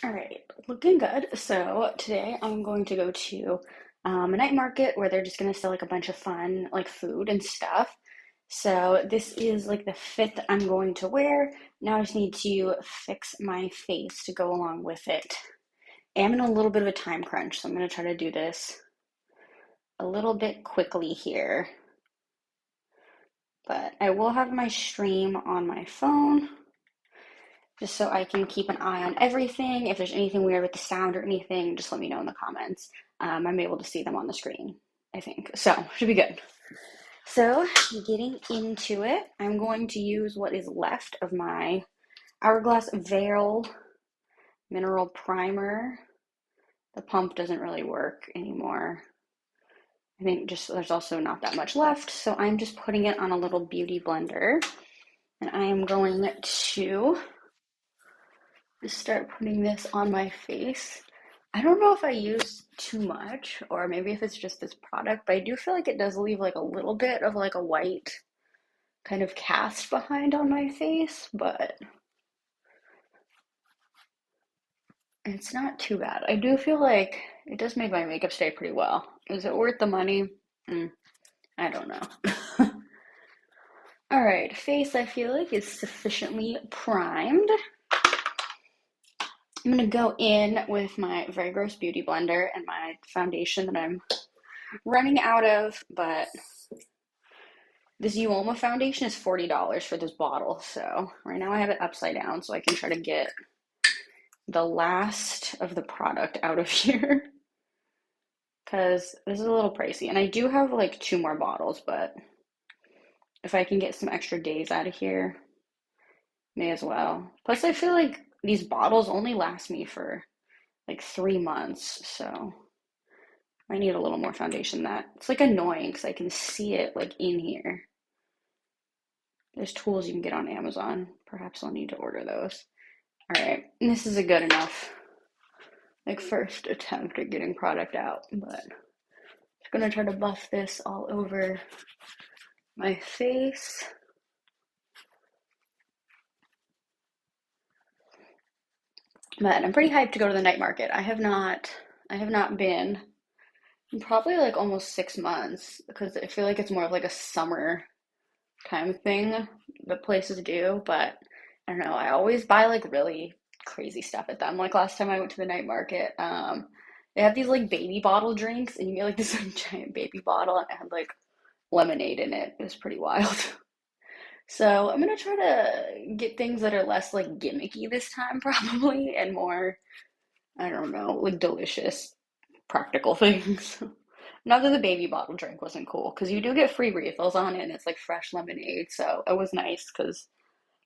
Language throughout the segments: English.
All right, looking good. So today I'm going to go to a night market where they're just gonna sell like a bunch of fun like food and stuff. So this is like the fit that I'm going to wear. Now I just need to fix my face to go along with it. I'm in a little bit of a time crunch, so I'm gonna try to do this a little bit quickly here. But I will have my stream on my phone just so I can keep an eye on everything. If there's anything weird with the sound or anything, just let me know in the comments. I'm able to see them on the screen, I think. So, should be good. So, getting into it, I'm going to use what is left of my Hourglass Veil Mineral Primer. The pump doesn't really work anymore. I think just there's also not that much left, so I'm just putting it on a little beauty blender. And I am going to just start putting this on my face. I don't know if I use too much or maybe if it's just this product, but I do feel like it does leave like a little bit of like a white kind of cast behind on my face, but it's not too bad. I do feel like it does make my makeup stay pretty well. Is it worth the money? I don't know. All right, face I feel like is sufficiently primed. I'm gonna go in with my Very Gross Beauty Blender and my foundation that I'm running out of, but this Uoma foundation is $40 for this bottle. So right now I have it upside down so I can try to get the last of the product out of here because this is a little pricey. And I do have like two more bottles, but if I can get some extra days out of here, may as well. Plus, I feel like these bottles only last me for like 3 months, so I need a little more foundation than that. It's like annoying because I can see it like in here. There's tools you can get on Amazon. Perhaps I'll need to order those. All right, and this is a good enough like first attempt at getting product out, but I'm gonna try to buff this all over my face. But I'm pretty hyped to go to the night market. I have not been in probably like almost 6 months because I feel like it's more of like a summer time thing that places do, but I don't know. I always buy like really crazy stuff at them. Like last time I went to the night market, they have these like baby bottle drinks, and you get like this like, giant baby bottle, and it had like lemonade in it. It was pretty wild. So I'm gonna try to get things that are less like gimmicky this time, probably, and more, I don't know, like delicious, practical things. Not that the baby bottle drink wasn't cool, because you do get free refills on it, and it's like fresh lemonade, so it was nice. Because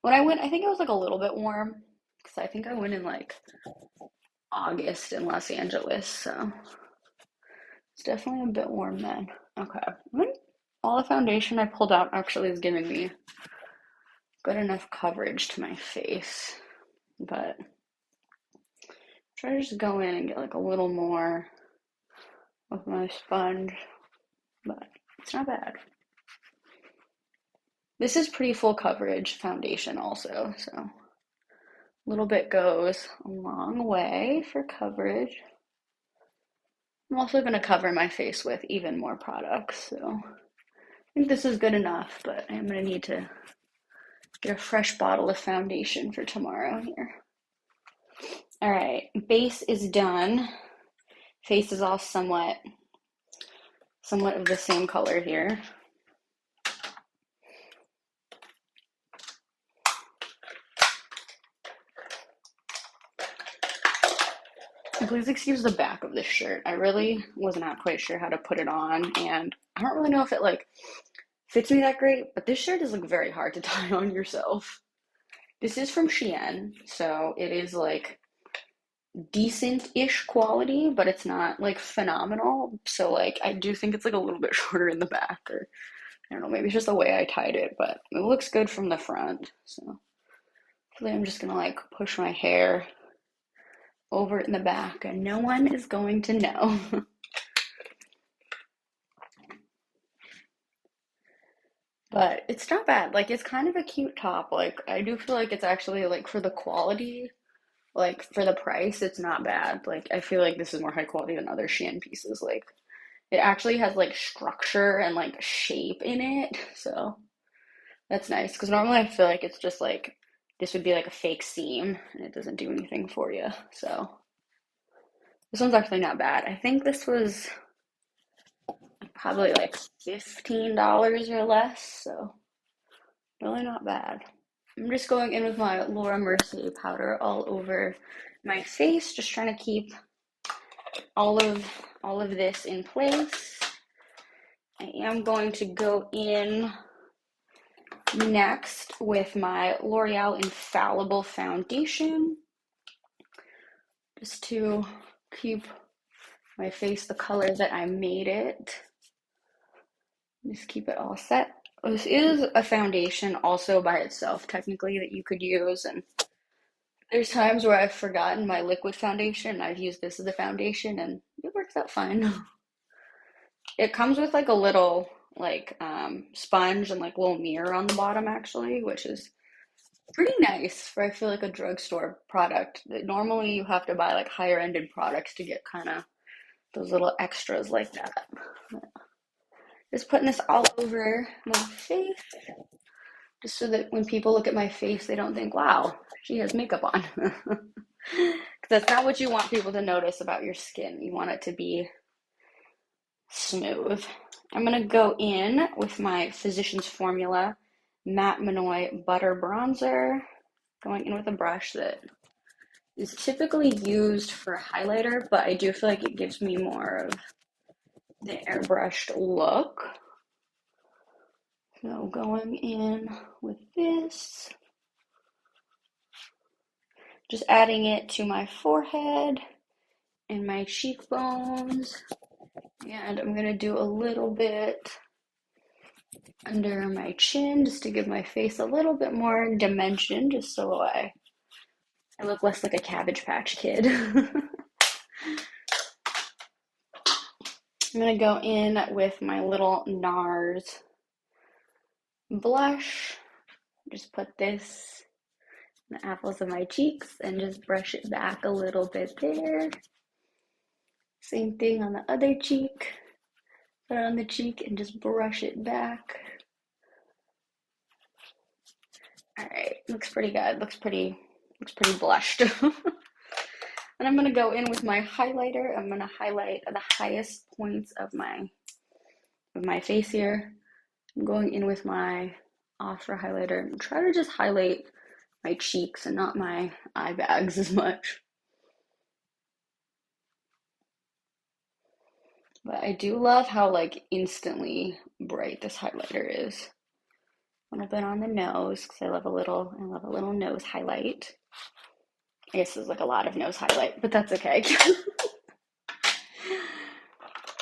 when I went, I think it was like a little bit warm, because I think I went in like August in Los Angeles, so it's definitely a bit warm then. Okay, all the foundation I pulled out actually is giving me good enough coverage to my face, but try to just go in and get like a little more with my sponge, but it's not bad. This is pretty full coverage foundation also, so a little bit goes a long way for coverage. I'm also going to cover my face with even more products, so I think this is good enough, but I'm going to need to get a fresh bottle of foundation for tomorrow here. All right, base is done. Face is all somewhat of the same color here. Please excuse the back of this shirt. I really was not quite sure how to put it on, and I don't really know if it like fits me that great, but this shirt is like very hard to tie on yourself. This is from Shein, so it is like decent-ish quality, but it's not like phenomenal. So like I do think it's like a little bit shorter in the back, or I don't know, maybe it's just the way I tied it, but it looks good from the front. So hopefully I'm just gonna like push my hair over it in the back and no one is going to know. But it's not bad. Like it's kind of a cute top. Like I do feel like it's actually like for the quality Like for the price, it's not bad. Like I feel like this is more high quality than other Shein pieces. Like it actually has like structure and like shape in it. So that's nice because normally I feel like it's just like this would be like a fake seam and it doesn't do anything for you. So this one's actually not bad. I think this was probably like $15 or less. So really not bad. I'm just going in with my Laura Mercier powder all over my face, just trying to keep all of this in place. I am going to go in next with my L'Oreal Infallible Foundation, just to keep my face the color that I made it. Just keep it all set. This is a foundation also by itself, technically, that you could use, and there's times where I've forgotten my liquid foundation and I've used this as a foundation and it works out fine. It comes with like a little like sponge and like little mirror on the bottom actually, which is pretty nice for I feel like a drugstore product. Normally you have to buy like higher ended products to get kind of those little extras like that. Just putting this all over my face just so that when people look at my face they don't think, wow, she has makeup on. Because that's not what you want people to notice about your skin. You want it to be smooth. I'm going to go in with my Physicians Formula Matte Minoy Butter Bronzer, going in with a brush that is typically used for highlighter, but I do feel like it gives me more of the airbrushed look. So going in with this, just adding it to my forehead and my cheekbones, and I'm going to do a little bit under my chin just to give my face a little bit more dimension, just so I look less like a Cabbage Patch Kid. I'm going to go in with my little NARS blush. Just put this in the apples of my cheeks and just brush it back a little bit there. Same thing on the other cheek. Put it on the cheek and just brush it back. All right, looks pretty good. Looks pretty blushed. And I'm gonna go in with my highlighter. I'm gonna highlight the highest points of my face here. I'm going in with my Ofra highlighter and try to just highlight my cheeks and not my eye bags as much. But I do love how like instantly bright this highlighter is. A little bit on the nose because I love a little nose highlight. I guess there's like a lot of nose highlight, but that's okay.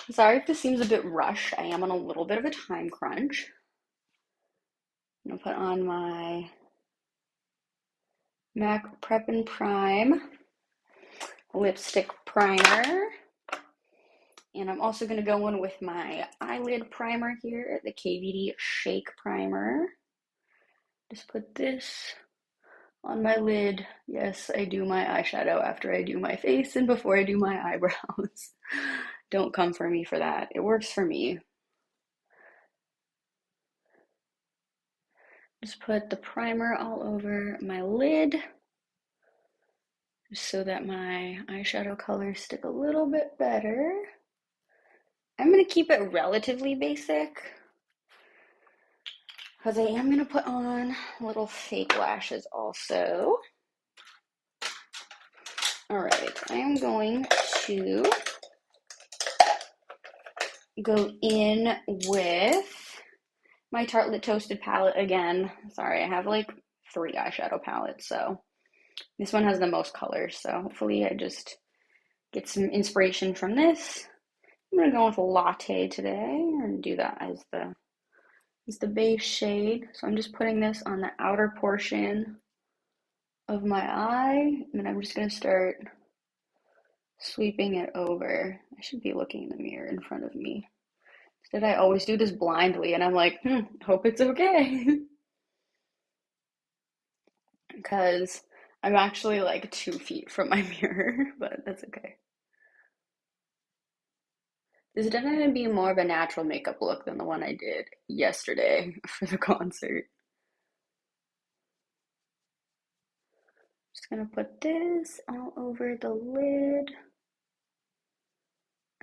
Sorry if this seems a bit rushed. I am on a little bit of a time crunch. I'm gonna put on my MAC Prep and Prime lipstick primer. And I'm also gonna go in with my eyelid primer here, the KVD Shake Primer. Just put this on my lid. Yes, I do my eyeshadow after I do my face and before I do my eyebrows. Don't come for me for that. It works for me. Just put the primer all over my lid just so that my eyeshadow colors stick a little bit better. I'm going to keep it relatively basic because I am going to put on little fake lashes also. All right, I am going to go in with my Tartelette Toasted palette again. Sorry, I have like 3 eyeshadow palettes, so this one has the most colors, so hopefully I just get some inspiration from this. I'm going to go with Latte today and do that as the base shade. So I'm just putting this on the outer portion of my eye, and then I'm just going to start sweeping it over. I should be looking in the mirror in front of me. Instead, I always do this blindly, and I'm like, hope it's okay. Because I'm actually like 2 feet from my mirror, but that's okay. This is definitely gonna be more of a natural makeup look than the one I did yesterday for the concert. Just gonna put this all over the lid.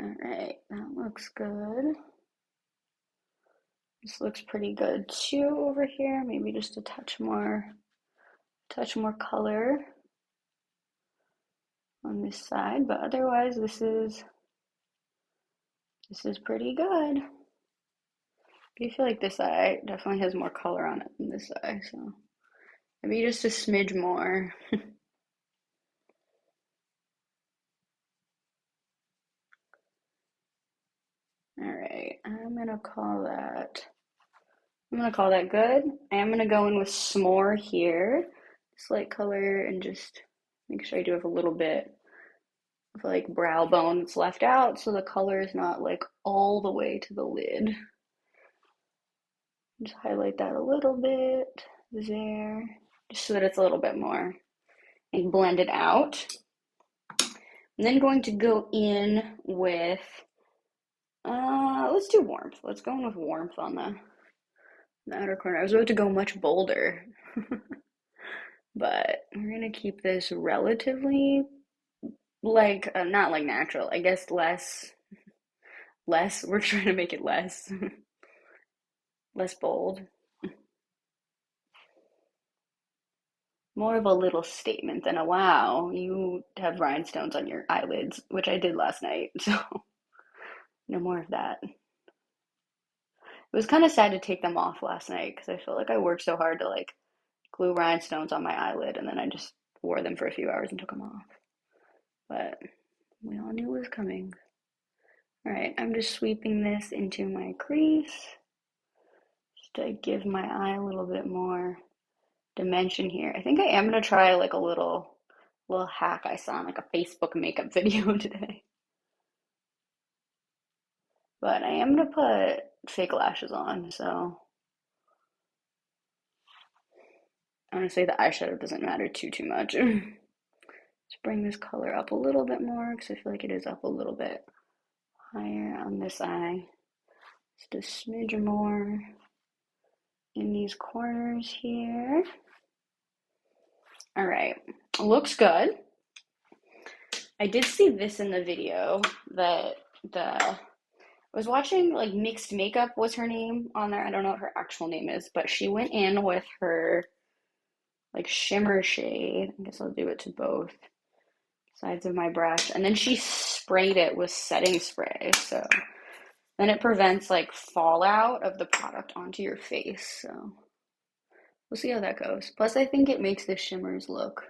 All right, that looks good. This looks pretty good too over here. Maybe just a touch more color on this side, but otherwise this is pretty good. I feel like this eye definitely has more color on it than this eye, so maybe just a smidge more. All right, I'm gonna call that good. I am gonna go in with s'more here, this light color, and just make sure I do have a little bit of like brow bone that's left out, so the color is not like all the way to the lid. Just highlight that a little bit there, just so that it's a little bit more and blend it out. I'm then going to go in with, let's do warmth. Let's go in with warmth on the outer corner. I was about to go much bolder, but we're gonna keep this relatively like, not like natural, I guess less, we're trying to make it less, less bold. More of a little statement than a wow, you have rhinestones on your eyelids, which I did last night, so no more of that. It was kind of sad to take them off last night because I felt like I worked so hard to like glue rhinestones on my eyelid and then I just wore them for a few hours and took them off. But we all knew it was coming. All right, I'm just sweeping this into my crease just to give my eye a little bit more dimension here. I think I am gonna try like a little hack I saw in like a Facebook makeup video today. But I am gonna put fake lashes on, so honestly the eyeshadow doesn't matter too much. Let's bring this color up a little bit more because I feel like it is up a little bit higher on this eye. Just a smidge more in these corners here. All right, looks good. I did see this in the video that I was watching like Mixed Makeup was her name on there. I don't know what her actual name is, but she went in with her like shimmer shade. I guess I'll do it to both sides of my brush. And then she sprayed it with setting spray. So then it prevents like fallout of the product onto your face. So we'll see how that goes. Plus, I think it makes the shimmers look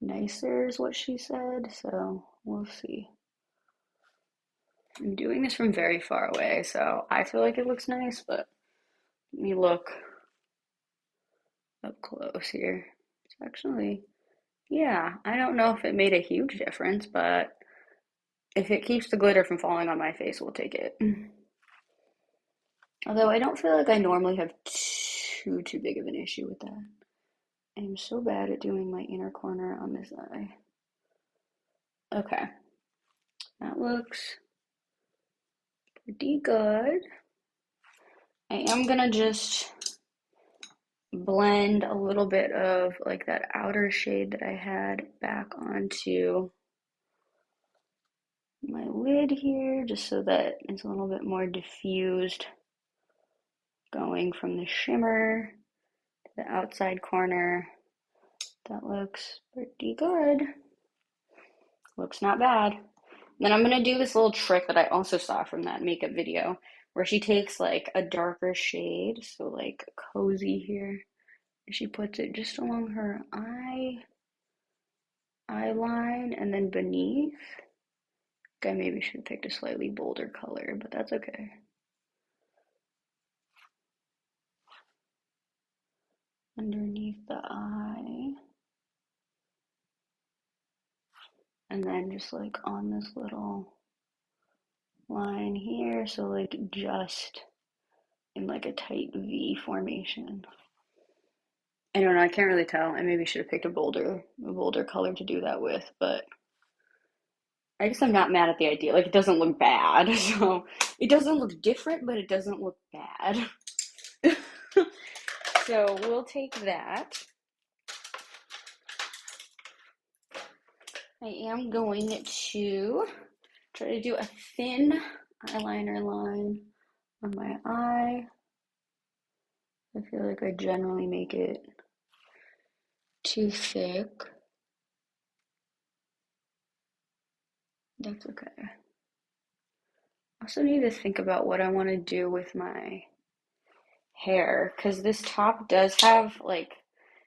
nicer, is what she said. So we'll see. I'm doing this from very far away, so I feel like it looks nice, but let me look up close here. It's actually, yeah, I don't know if it made a huge difference, but if it keeps the glitter from falling on my face, we'll take it. Although I don't feel like I normally have too big of an issue with that. I'm so bad at doing my inner corner on this eye. Okay, that looks pretty good. I am gonna just blend a little bit of like that outer shade that I had back onto my lid here, just so that it's a little bit more diffused, going from the shimmer to the outside corner. That looks pretty good. Looks not bad. Then I'm gonna do this little trick that I also saw from that makeup video where she takes like a darker shade, so like cozy here, and she puts it just along her eye line and then beneath. I maybe should have picked a slightly bolder color, but that's okay. Underneath the eye. And then just like on this little line here, so like just in like a tight V formation. I don't know, I can't really tell. I maybe should have picked a bolder color to do that with, but I guess I'm not mad at the idea. Like, it doesn't look bad. So it doesn't look different, but it doesn't look bad. So we'll take that. I am going to try to do a thin eyeliner line on my eye. I feel like I generally make it too thick. That's okay. I also need to think about what I want to do with my hair because this top does have like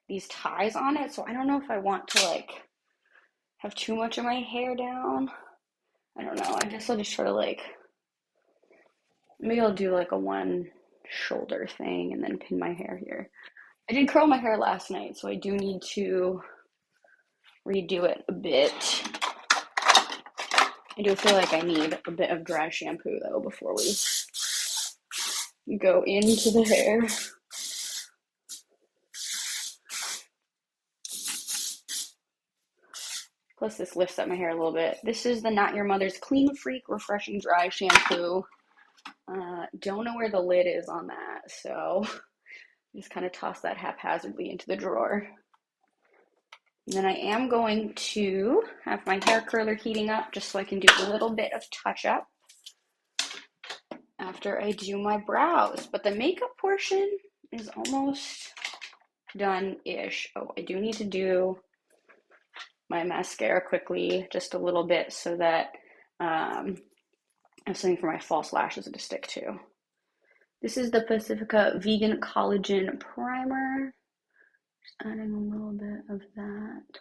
these ties on it, so I don't know if I want to like have too much of my hair down. I don't know. I guess I'll just try to like maybe I'll do like a one shoulder thing and then pin my hair here. I did curl my hair last night, so I do need to redo it a bit. I do feel like I need a bit of dry shampoo though before we go into the hair. Plus this lifts up my hair a little bit. This is the Not Your Mother's Clean Freak Refreshing Dry Shampoo. Don't know where the lid is on that, so just kind of toss that haphazardly into the drawer. And then I am going to have my hair curler heating up just so I can do a little bit of touch up after I do my brows. But the makeup portion is almost done-ish. Oh, I do need to do my mascara quickly, just a little bit so that I have something for my false lashes to stick to. This is the Pacifica Vegan Collagen Primer. Just adding a little bit of that.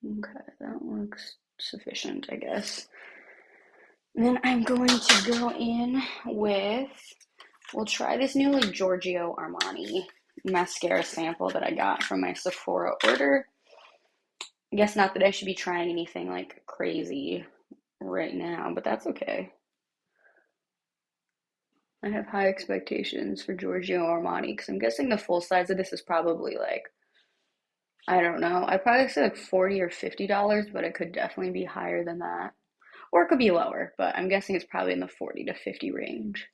Okay, that looks sufficient, I guess. And then I'm going to go in with, we'll try this new like Giorgio Armani mascara sample that I got from my Sephora order. I guess not that I should be trying anything like crazy right now, but that's okay. I have high expectations for Giorgio Armani because I'm guessing the full size of this is probably like, I don't know, I'd probably say like $40 or $50, but it could definitely be higher than that. Or it could be lower, but I'm guessing it's probably in the 40 to 50 range.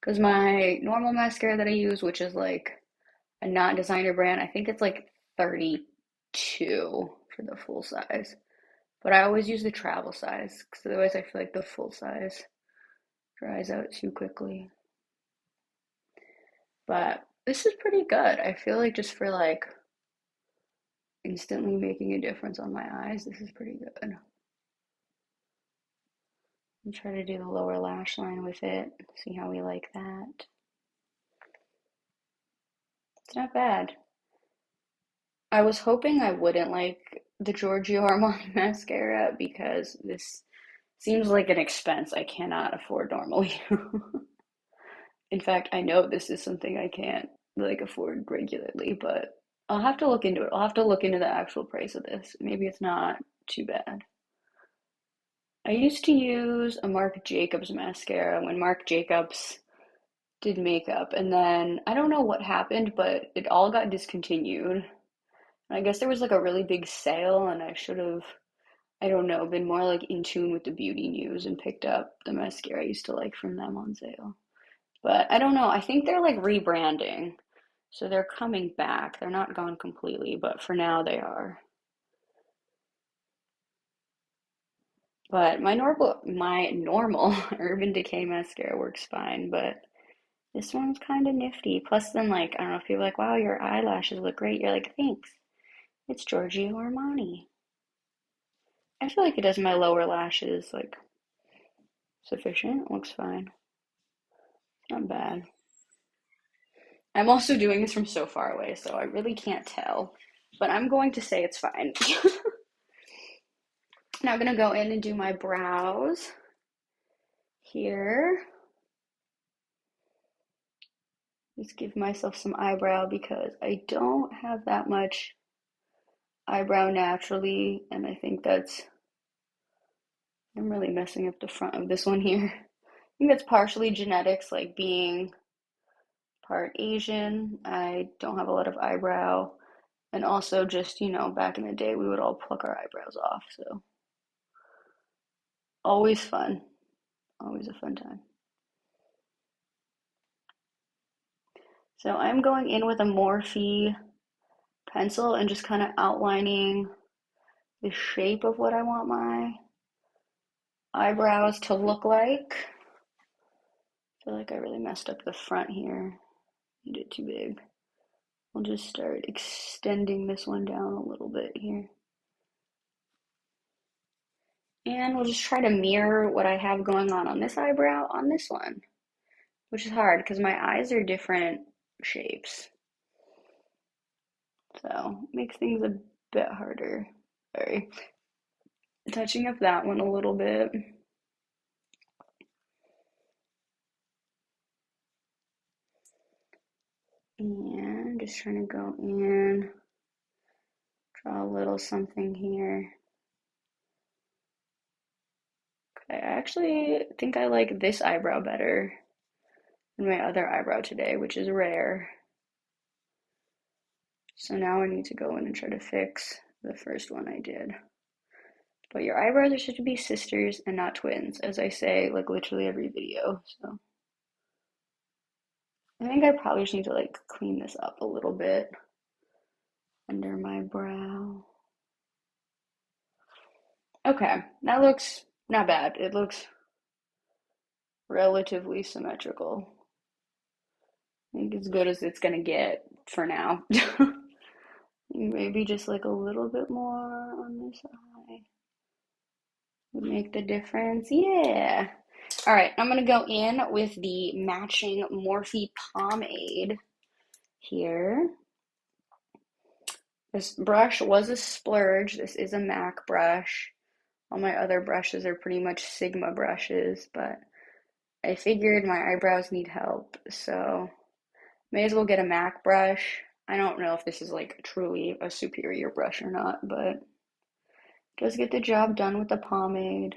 Because my normal mascara that I use, which is like a non-designer brand, I think it's like 32 for the full size. But I always use the travel size because otherwise I feel like the full size dries out too quickly. But this is pretty good. I feel like just for like instantly making a difference on my eyes, this is pretty good. I'll try to do the lower lash line with it, see how we like that. It's not bad. I was hoping I wouldn't like the Giorgio Armani mascara because this seems like an expense I cannot afford normally. In fact, I know this is something I can't like afford regularly, but I'll have to look into it. I'll have to look into the actual price of this. Maybe it's not too bad. I used to use a Marc Jacobs mascara when Marc Jacobs did makeup, and then I don't know what happened, but it all got discontinued. I guess there was like a really big sale, and I should have, I don't know, been more like in tune with the beauty news and picked up the mascara I used to like from them on sale. But I don't know, I think they're like rebranding. So they're coming back. They're not gone completely, but for now they are. But my normal Urban Decay mascara works fine, but this one's kind of nifty. Plus then like, I don't know, if you're like, wow, your eyelashes look great, you're like, thanks. It's Giorgio Armani. I feel like it does my lower lashes like sufficient. It looks fine. Not bad. I'm also doing this from so far away, so I really can't tell. But I'm going to say it's fine. Now I'm gonna go in and do my brows here. Just give myself some eyebrow because I don't have that much eyebrow naturally, and I think I'm really messing up the front of this one here. I think that's partially genetics, like being part Asian. I don't have a lot of eyebrow. And also just, back in the day, we would all pluck our eyebrows off. So always fun. Always a fun time. So I'm going in with a Morphe pencil and just kind of outlining the shape of what I want my eyebrows to look like. I feel like I really messed up the front here. Made it too big. We'll just start extending this one down a little bit here. And we'll just try to mirror what I have going on this eyebrow on this one, which is hard because my eyes are different shapes. So it makes things a bit harder. Sorry. Touching up that one a little bit. And just trying to go in, draw a little something here. I actually think I like this eyebrow better than my other eyebrow today, which is rare. So now I need to go in and try to fix the first one I did. But your eyebrows are supposed to be sisters and not twins, as I say like literally every video. So I think I probably just need to like clean this up a little bit under my brow. Okay, that looks not bad. It looks relatively symmetrical. I think as good as it's gonna get for now. Maybe just like a little bit more on this eye would make the difference. Yeah. All right, I'm gonna go in with the matching Morphe pomade here. This brush was a splurge. This is a MAC brush. All my other brushes are pretty much Sigma brushes, but I figured my eyebrows need help, so may as well get a MAC brush. I don't know if this is like truly a superior brush or not, but does get the job done with the pomade.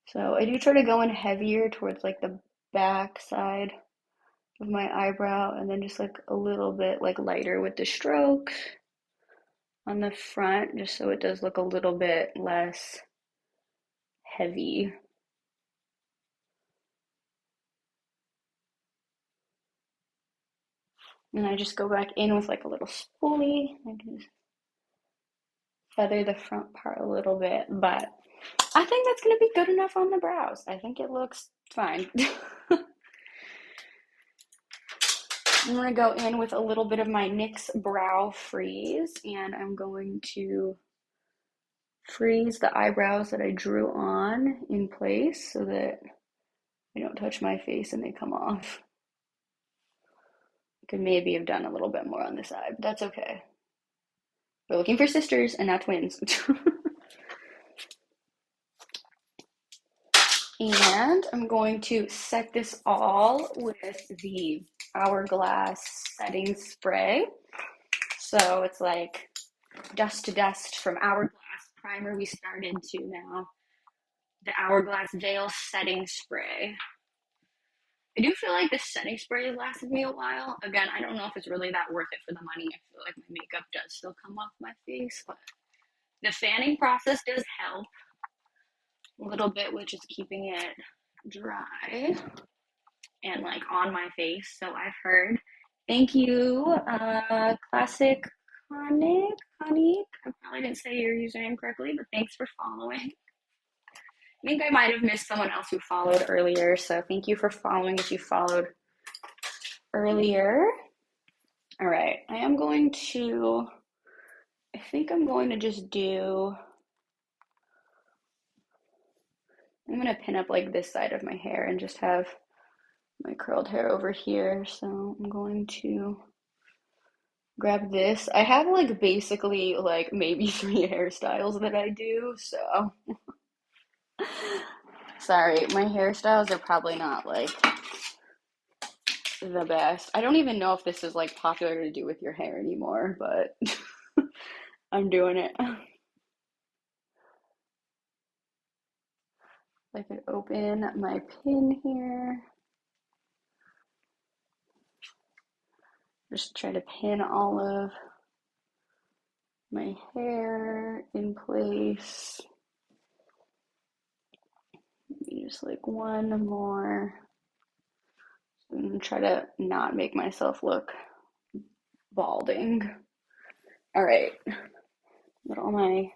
So I do try to go in heavier towards like the back side of my eyebrow and then just like a little bit like lighter with the strokes on the front just so it does look a little bit less heavy. And I just go back in with like a little spoolie. I can just feather the front part a little bit, but I think that's going to be good enough on the brows. I think it looks fine. I'm going to go in with a little bit of my NYX Brow Freeze, and I'm going to freeze the eyebrows that I drew on in place so that they don't touch my face and they come off. Could maybe have done a little bit more on this side, but that's okay. We're looking for sisters and not twins. And I'm going to set this all with the Hourglass setting spray. So it's like dust to dust from Hourglass primer we started to now the Hourglass Veil setting spray. I do feel like the setting spray has lasted me a while. Again, I don't know if it's really that worth it for the money. I feel like my makeup does still come off my face, but the fanning process does help a little bit with just keeping it dry and like on my face. So I've heard. Thank you, Classic Conic. I probably didn't say your username correctly, but thanks for following. I think I might have missed someone else who followed earlier, so thank you for following if you followed earlier. All right, I think I'm going to just I'm going to pin up like this side of my hair and just have my curled hair over here. So I'm going to grab this. I have like basically like maybe 3 hairstyles that I do, so sorry, my hairstyles are probably not like the best. I don't even know if this is like popular to do with your hair anymore, but I'm doing it. I could open my pin here. Just try to pin all of my hair in place. Maybe just like one more. And try to not make myself look balding. All right, but all my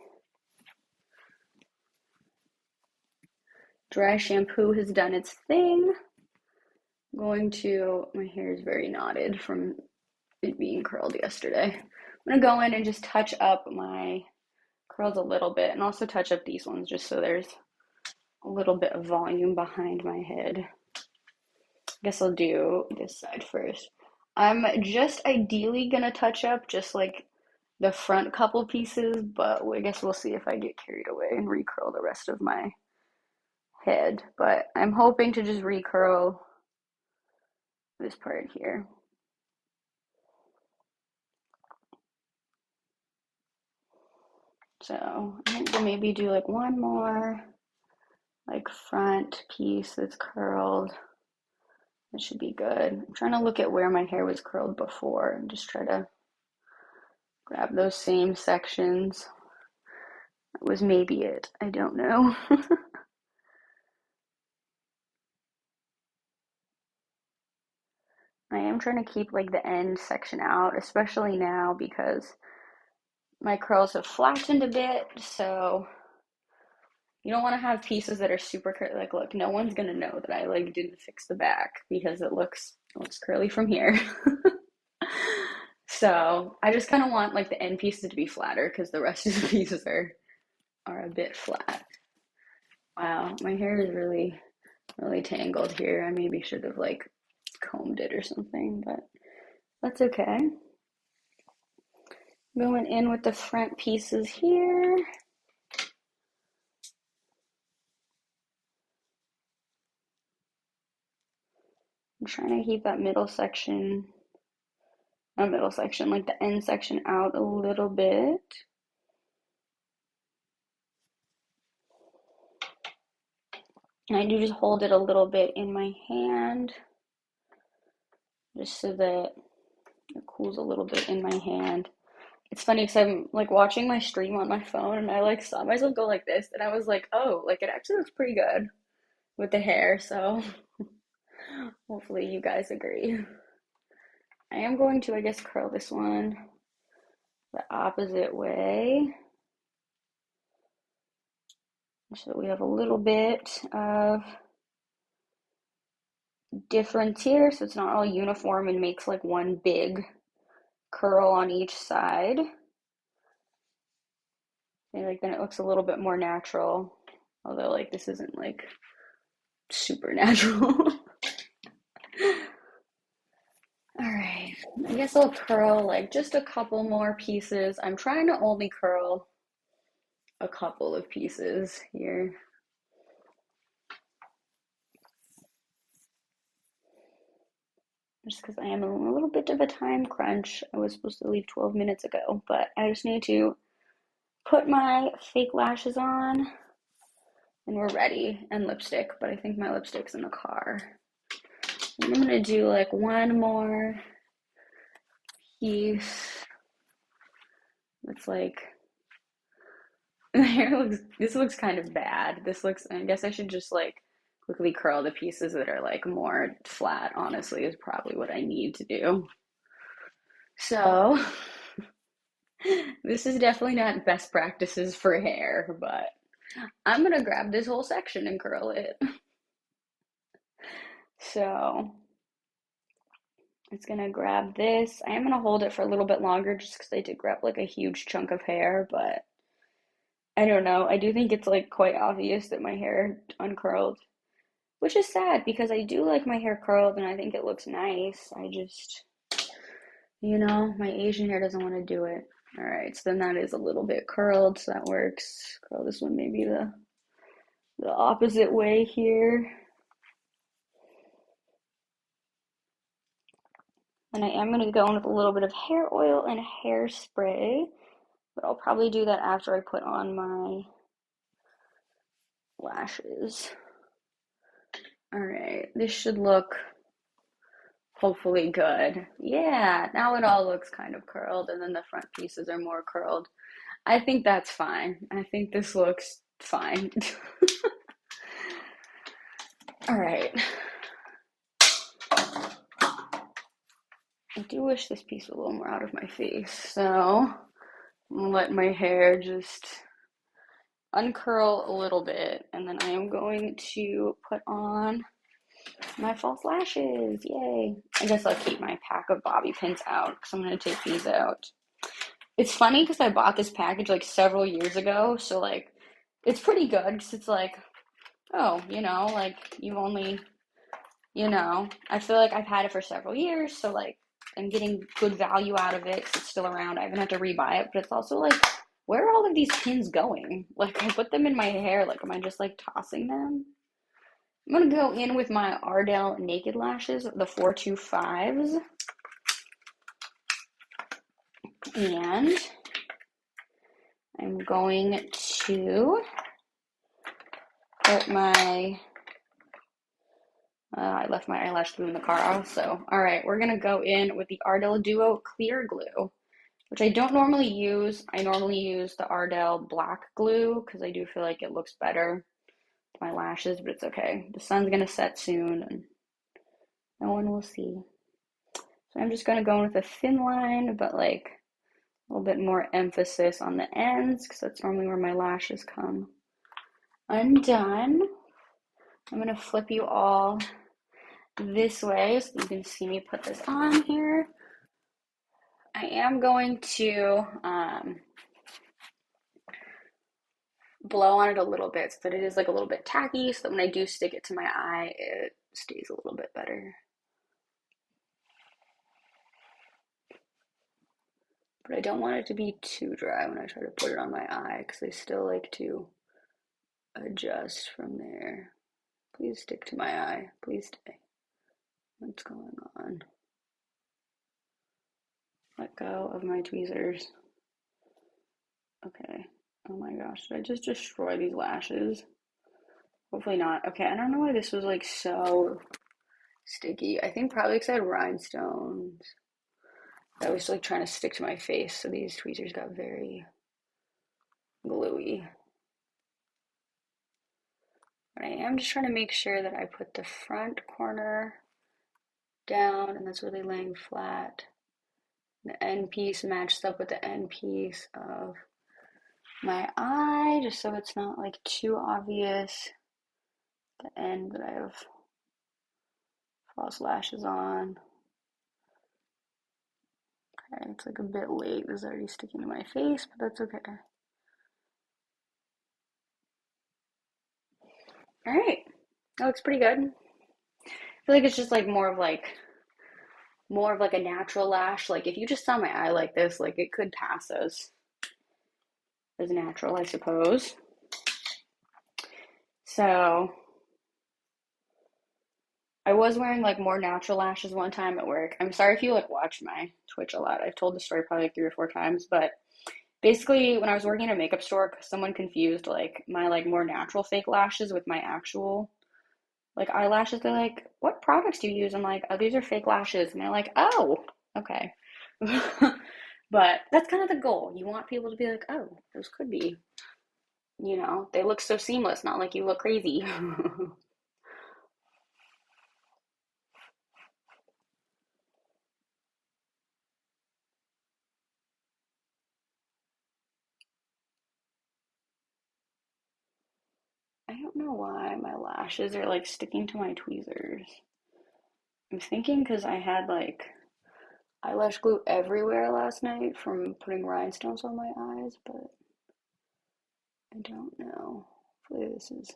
dry shampoo has done its thing. My hair is very knotted from it being curled yesterday. I'm gonna go in and just touch up my curls a little bit and also touch up these ones just so there's a little bit of volume behind my head. I guess I'll do this side first. I'm just ideally gonna touch up just like the front couple pieces, but I guess we'll see if I get carried away and recurl the rest of my head. But I'm hoping to just recurl this part here. So I think we'll maybe do like one more like front piece that's curled. That should be good. I'm trying to look at where my hair was curled before and just try to grab those same sections. That was maybe it. I don't know. I am trying to keep like the end section out, especially now because my curls have flattened a bit, so you don't want to have pieces that are super curly. Like, look, no one's gonna know that I like didn't fix the back because it looks curly from here. So I just kind of want like the end pieces to be flatter because the rest of the pieces are a bit flat. Wow, my hair is really, really tangled here. I maybe should have like combed it or something, but that's okay. Going in with the front pieces here. I'm trying to keep that middle section, not middle section, like the end section out a little bit. And I do just hold it a little bit in my hand, just so that it cools a little bit in my hand. It's funny because I'm like watching my stream on my phone and I like saw myself go like this and I was like, oh, like it actually looks pretty good with the hair, so hopefully you guys agree. I am going to, I guess, curl this one the opposite way so that we have a little bit of difference here so it's not all uniform and makes like one big curl on each side. And like then it looks a little bit more natural, although like this isn't like super natural. All right, I guess I'll curl like just a couple more pieces. I'm trying to only curl a couple of pieces here. Just because I am in a little bit of a time crunch. I was supposed to leave 12 minutes ago, but I just need to put my fake lashes on and we're ready, and lipstick, but I think my lipstick's in the car. I'm gonna do like one more piece. It's like this looks kind of bad. I guess I should just like quickly curl the pieces that are like more flat, honestly, is probably what I need to do. So this is definitely not best practices for hair, but I'm gonna grab this whole section and curl it. So it's gonna grab this. I am gonna hold it for a little bit longer just because I did grab like a huge chunk of hair, but I don't know. I do think it's like quite obvious that my hair uncurled, which is sad because I do like my hair curled and I think it looks nice. I just, my Asian hair doesn't want to do it. All right, so then that is a little bit curled, so that works. Curl this one maybe the opposite way here. And I am going to go in with a little bit of hair oil and hairspray, but I'll probably do that after I put on my lashes. All right, this should look Hopefully good. Yeah, now it all looks kind of curled, and then the front pieces are more curled. I think that's fine. I think this looks fine. All right. I do wish this piece was a little more out of my face, so I'm gonna let my hair just uncurl a little bit, and then I am going to put on my false lashes. Yay. I guess I'll keep my pack of bobby pins out because I'm going to take these out. It's funny because I bought this package like several years ago, so like it's pretty good because it's like, oh, like you've only, I feel like I've had it for several years, so like I'm getting good value out of it 'cause it's still around. I haven't had to rebuy it, but it's also like, where are all of these pins going? Like I put them in my hair, like am I just like tossing them? I'm gonna go in with my Ardell Naked Lashes, the 425s, and I'm going to put my, I left my eyelash glue in the car also. All right, we're gonna go in with the Ardell Duo Clear Glue, which I don't normally use. I normally use the Ardell Black Glue because I do feel like it looks better to my lashes, but it's okay. The sun's gonna set soon and no one will see. So I'm just gonna go in with a thin line, but like a little bit more emphasis on the ends because that's normally where my lashes come undone. I'm gonna flip you all this way so you can see me put this on here. I am going to blow on it a little bit so that it is like a little bit tacky so that when I do stick it to my eye, it stays a little bit better. But I don't want it to be too dry when I try to put it on my eye because I still like to adjust from there. Please stick to my eye. Please stay. What's going on? Let go of my tweezers. Okay. Oh my gosh, did I just destroy these lashes? Hopefully not. Okay, I don't know why this was like so sticky. I think probably because I had rhinestones. That was like trying to stick to my face, so these tweezers got very gluey. But I am just trying to make sure that I put the front corner down and that's really laying flat. The end piece matches up with the end piece of my eye, just so it's not like too obvious the end that I have false lashes on. Okay, it's like a bit late. This is already sticking to my face, but that's okay. All right, that looks pretty good. I feel like it's just like more of like a natural lash. Like if you just saw my eye like this, like it could pass as natural, I suppose. So I was wearing like more natural lashes one time at work. I'm sorry if you like watch my Twitch a lot. I've told the story probably like 3 or 4 times, but basically when I was working in a makeup store, someone confused like my like more natural fake lashes with my actual like eyelashes. They're like, "What products do you use?" I'm like, "Oh, these are fake lashes." And they're like, "Oh, okay." But that's kind of the goal. You want people to be like, "Oh, those could be, they look so seamless, not like you look crazy." I don't know why my lashes are like sticking to my tweezers. I'm thinking because I had like eyelash glue everywhere last night from putting rhinestones on my eyes, but I don't know. Hopefully this is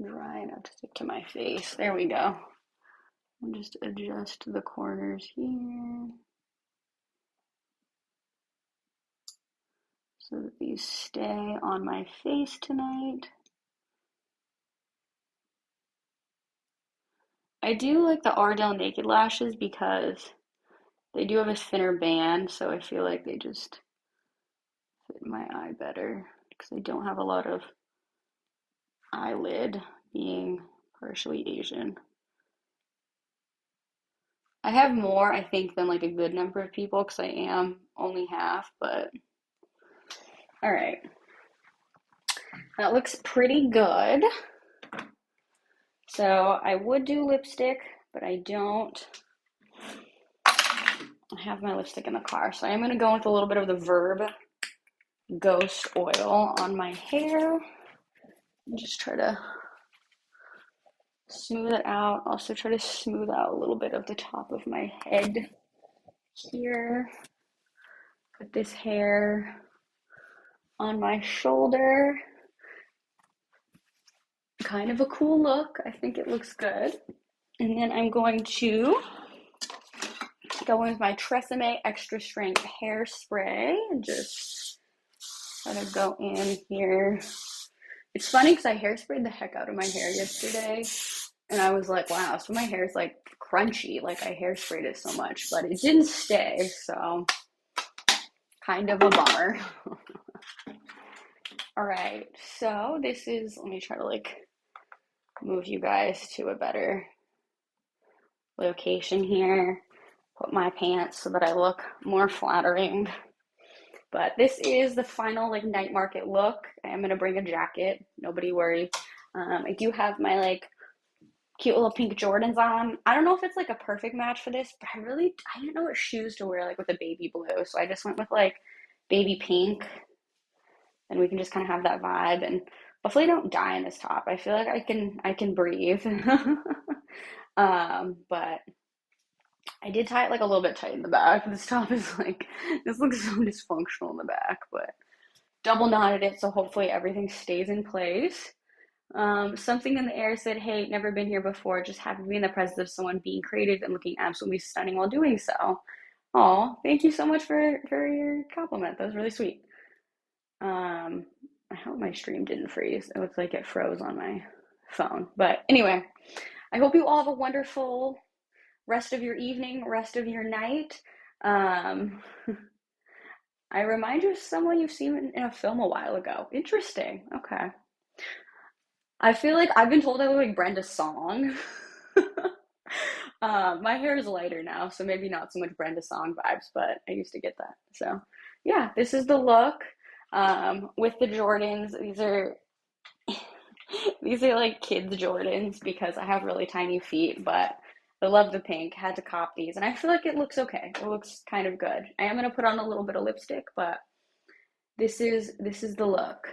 dry enough to stick to my face. There we go. I'll just adjust the corners here so that these stay on my face tonight. I do like the Ardell Naked Lashes because they do have a thinner band, so I feel like they just fit my eye better because I don't have a lot of eyelid being partially Asian. I have more, I think, than like a good number of people because I am only half, but all right. That looks pretty good. So I would do lipstick, but I don't. I have my lipstick in the car, so I'm going to go with a little bit of the Verb Ghost Oil on my hair and just try to smooth it out. Also try to smooth out a little bit of the top of my head here. Put this hair on my shoulder. Kind of a cool look. I think it looks good. And then I'm going to go in with my Tresemme Extra Strength Hairspray and just try to go in here. It's funny because I hairsprayed the heck out of my hair yesterday. And I was like, wow, so my hair is like crunchy. Like I hairsprayed it so much, but it didn't stay. So kind of a bummer. All right. So this is, let me try to like move you guys to a better location here. Put my pants so that I look more flattering. But this is the final like night market look. I'm gonna bring a jacket. Nobody worry. I do have my like cute little pink Jordans on. I don't know if it's like a perfect match for this, but I didn't know what shoes to wear like with a baby blue. So I just went with like baby pink and we can just kind of have that vibe and hopefully I don't die in this top. I feel like I can breathe. But I did tie it like a little bit tight in the back. This top is like, this looks so dysfunctional in the back, but double knotted it so hopefully everything stays in place. Something in the air said, hey, never been here before, just happy to be in the presence of someone being creative and looking absolutely stunning while doing so. Oh, thank you so much for your compliment. That was really sweet. I hope my stream didn't freeze. It looks like it froze on my phone. But anyway, I hope you all have a wonderful rest of your evening, rest of your night. Um, I remind you of someone you've seen in a film a while ago. Interesting. Okay. I feel like I've been told I look like Brenda Song. My hair is lighter now, so maybe not so much Brenda Song vibes, but I used to get that. So, yeah, this is the look with the Jordans. These are like kids Jordans because I have really tiny feet, but I love the pink. Had to cop these, and I feel like it looks okay. It looks kind of good. I am gonna put on a little bit of lipstick, but this is the look.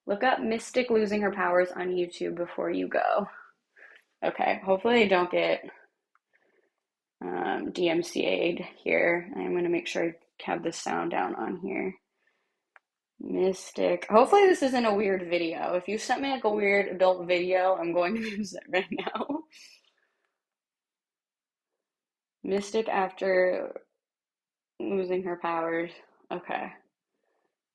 Look up Mystic losing her powers on YouTube before you go. Okay, hopefully I don't get DMCA'd here. I'm gonna make sure I have the sound down on here. Mystic. Hopefully this isn't a weird video. If you sent me like a weird adult video, I'm going to use it right now. Mystic after losing her powers. Okay.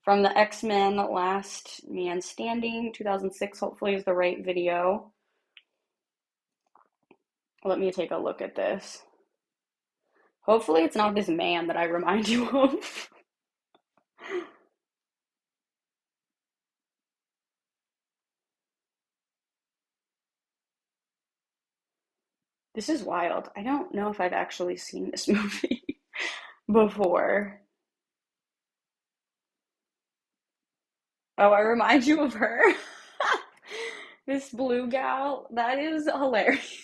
From the X-Men Last Man Standing, 2006, hopefully is the right video. Let me take a look at this. Hopefully it's not this man that I remind you of. This is wild. I don't know if I've actually seen this movie before. Oh, I remind you of her. This blue gal, that is hilarious.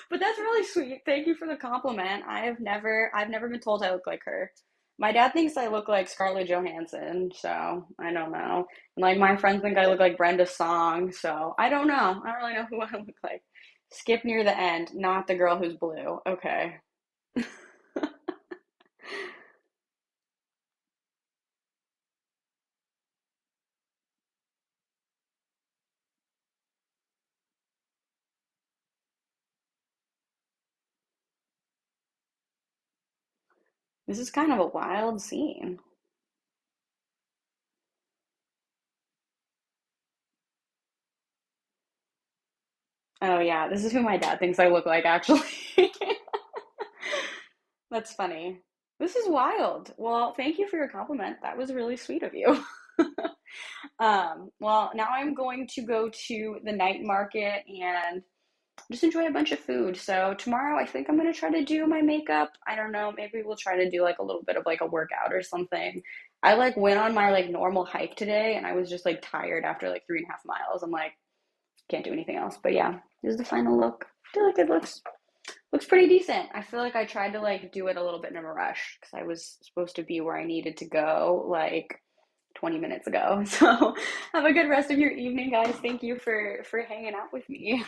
But that's really sweet. Thank you for the compliment. I've never been told I look like her. My dad thinks I look like Scarlett Johansson, so I don't know. And like my friends think I look like Brenda Song, so I don't know. I don't really know who I look like. Skip near the end, not the girl who's blue. Okay. This is kind of a wild scene. Oh yeah, this is who my dad thinks I look like actually. That's funny. This is wild. Well, thank you for your compliment. That was really sweet of you. Well, now I'm going to go to the night market and just enjoy a bunch of food. So tomorrow I think I'm gonna try to do my makeup. I don't know, maybe we'll try to do like a little bit of like a workout or something. I like went on my like normal hike today and I was just like tired after like 3.5 miles. I'm like, can't do anything else. But yeah, this is the final look. I feel like it looks pretty decent. I feel like I tried to like do it a little bit in a rush because I was supposed to be where I needed to go like 20 minutes ago. So have a good rest of your evening, guys. Thank you for hanging out with me.